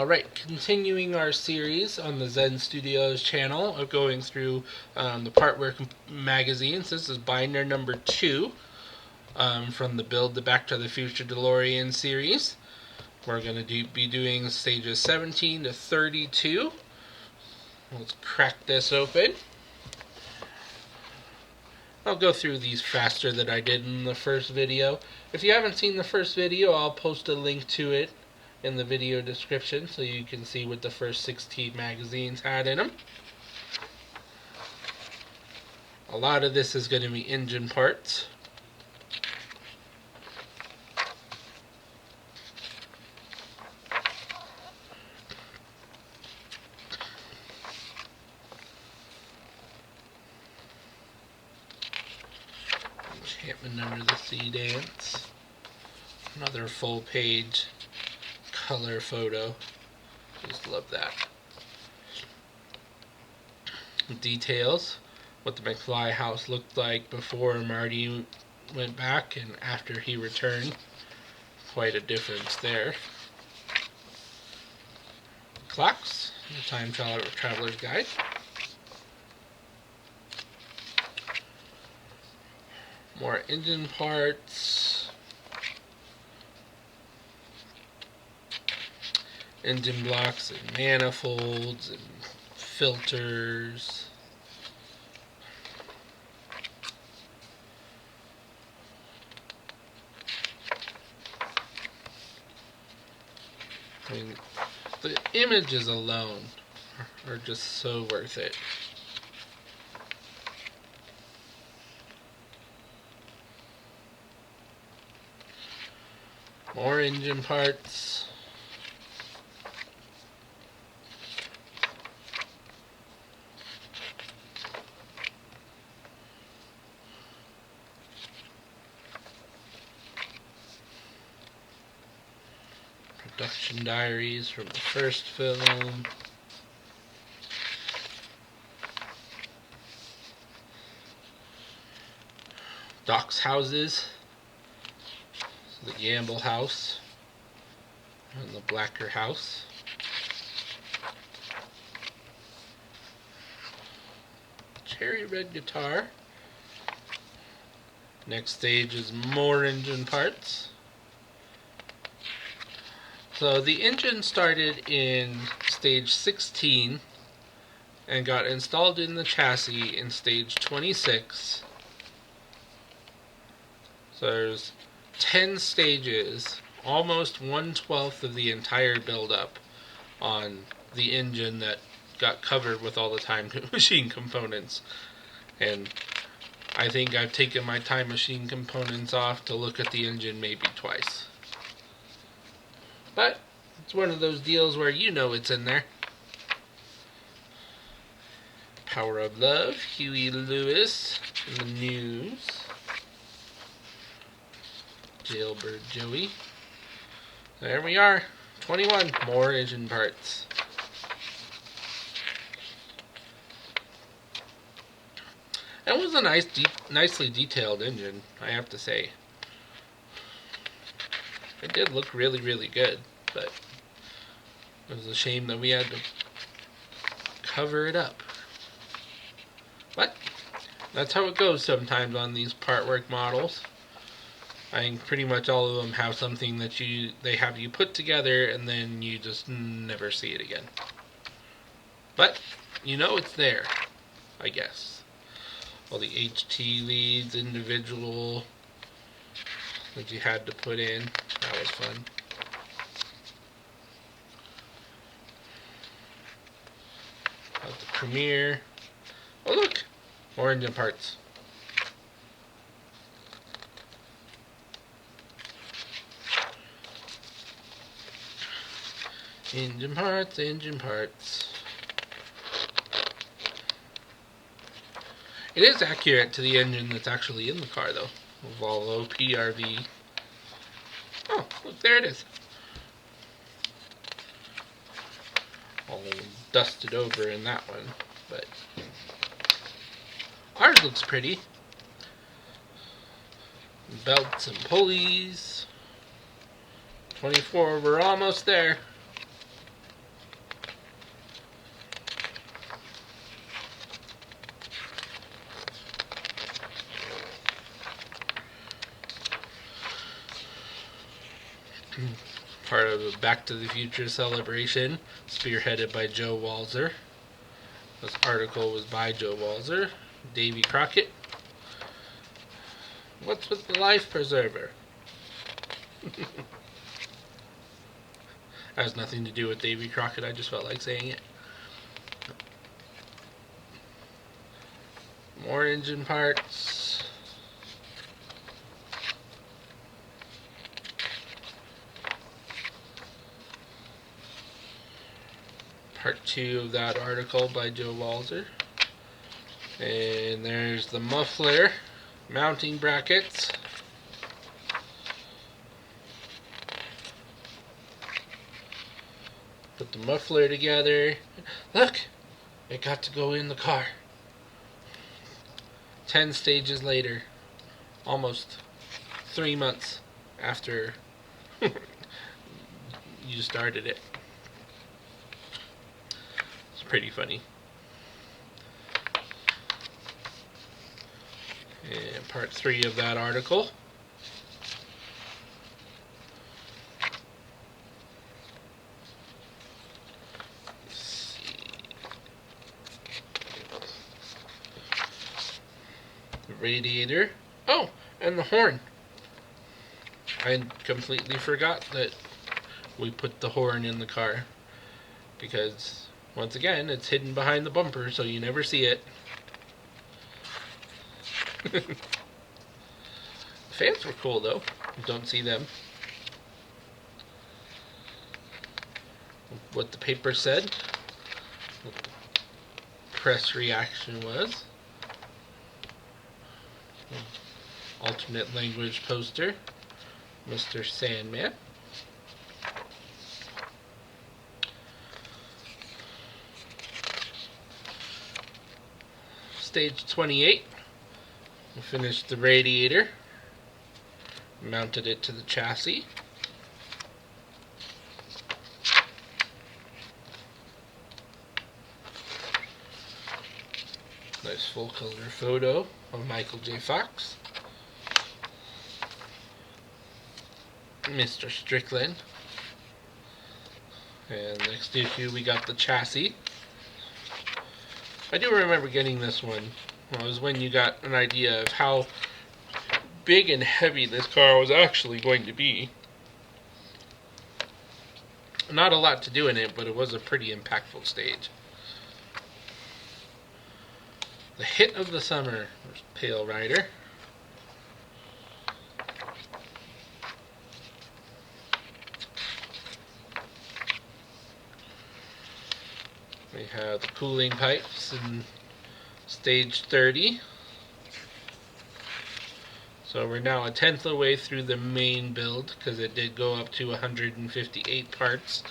Alright, continuing our series on the Zen Studios channel of going through the Partwork magazines. This is binder number 2 from the Build the Back to the Future DeLorean series. We're going to be doing stages 17 to 32. Let's crack this open. I'll go through these faster than I did in the first video. If you haven't seen the first video, I'll post a link to it in the video description so you can see what the first 16 magazines had in them. A lot of this is going to be engine parts. Enchantment Under the Sea Dance. Another full page color photo. Just love that. Details. What the McFly house looked like before Marty went back and after he returned. Quite a difference there. Clocks. The Time Traveler's Guide. More engine parts. Engine blocks and manifolds and filters. I mean, the images alone are just so worth it. More engine parts. Production diaries from the first film. Doc's houses. The Gamble house. And the Blacker house. Cherry red guitar. Next stage is more engine parts. So the engine started in stage 16 and got installed in the chassis in stage 26. So there's 10 stages, almost 1/12 of the entire build-up on the engine that got covered with all the time machine components. And I think I've taken my time machine components off to look at the engine maybe twice. But it's one of those deals where you know it's in there. Power of Love, Huey Lewis, and the News. Jailbird Joey. There we are. 21 more engine parts. That was a nicely detailed engine, I have to say. It did look really, really good, but it was a shame that we had to cover it up. But that's how it goes sometimes on these Partwork models. I think pretty much all of them have something that they have you put together and then you just never see it again. But you know it's there, I guess. All the HT leads, individual that you had to put in. That was fun. Got the Premiere. Oh look! More engine parts. Engine parts, engine parts. It is accurate to the engine that's actually in the car though. Volvo PRV. Oh, look, there it is. All dusted over in that one, but ours looks pretty. Belts and pulleys. 24, we're almost there. Part of a Back to the Future celebration, spearheaded by Joe Walzer. This article was by Joe Walzer. Davy Crockett. What's with the life preserver? Has nothing to do with Davy Crockett, I just felt like saying it. More engine parts. Part 2 of that article by Joe Walzer. And there's the muffler, mounting brackets. Put the muffler together. Look! It got to go in the car. 10 stages later. Almost 3 months after you started it. It's pretty funny. And part 3 of that article. Radiator. Oh, and the horn. I completely forgot that we put the horn in the car because, once again, it's hidden behind the bumper, so you never see it. The fans were cool, though. You don't see them. What the paper said. What the press reaction was. Alternate language poster, Mr. Sandman. Stage 28. We finished the radiator, mounted it to the chassis. Nice full color photo of Michael J. Fox. Mr. Strickland. And next issue we got the chassis. I do remember getting this one. Well, it was when you got an idea of how big and heavy this car was actually going to be. Not a lot to do in it, but it was a pretty impactful stage. The hit of the summer was Pale Rider. We have the cooling pipes in stage 30. So we're now a tenth of the way through the main build, because it did go up to 158 parts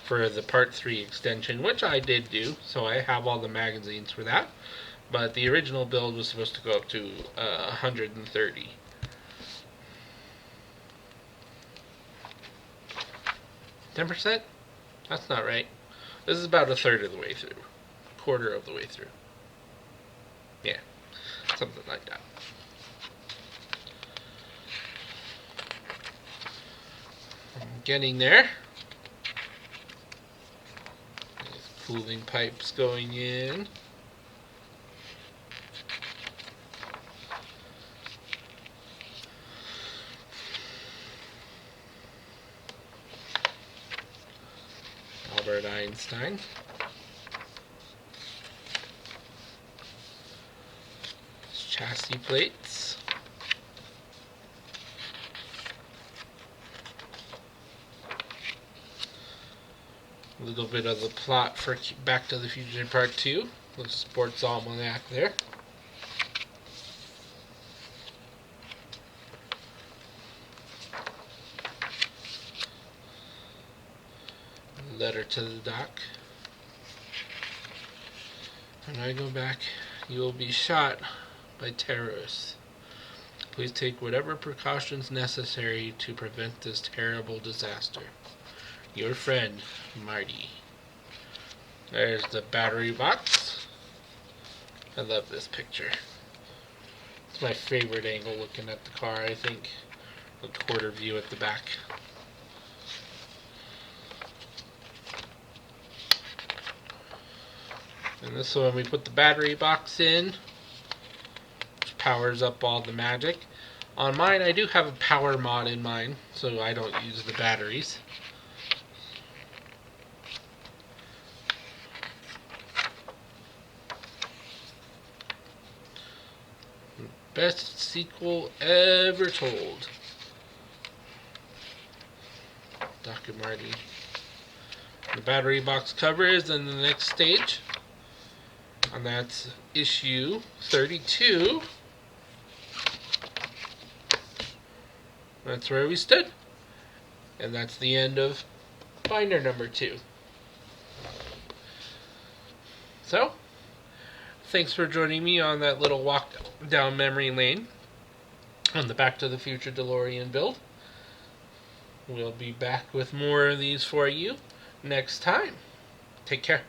for the part 3 extension, which I did do, so I have all the magazines for that. But the original build was supposed to go up to 130. $10%? That's not right. This is about a third of the way through. Quarter of the way through. Yeah, something like that. I'm getting there. There's cooling pipes going in. Albert Einstein. Chassis plates. A little bit of the plot for Back to the Future Part 2. The sports almanac there. Letter to the doc. When I go back, you will be shot by terrorists. Please take whatever precautions necessary to prevent this terrible disaster. Your friend, Marty. There's the battery box. I love this picture. It's my favorite angle looking at the car, I think. The quarter view at the back. And this one we put the battery box in, which powers up all the magic. On mine, I do have a power mod in mine, so I don't use the batteries. Best sequel ever told. Doc and Marty. The battery box cover is in the next stage. And that's issue 32. That's where we stood. And that's the end of binder number 2. So, thanks for joining me on that little walk down memory lane on the Back to the Future DeLorean build. We'll be back with more of these for you next time. Take care.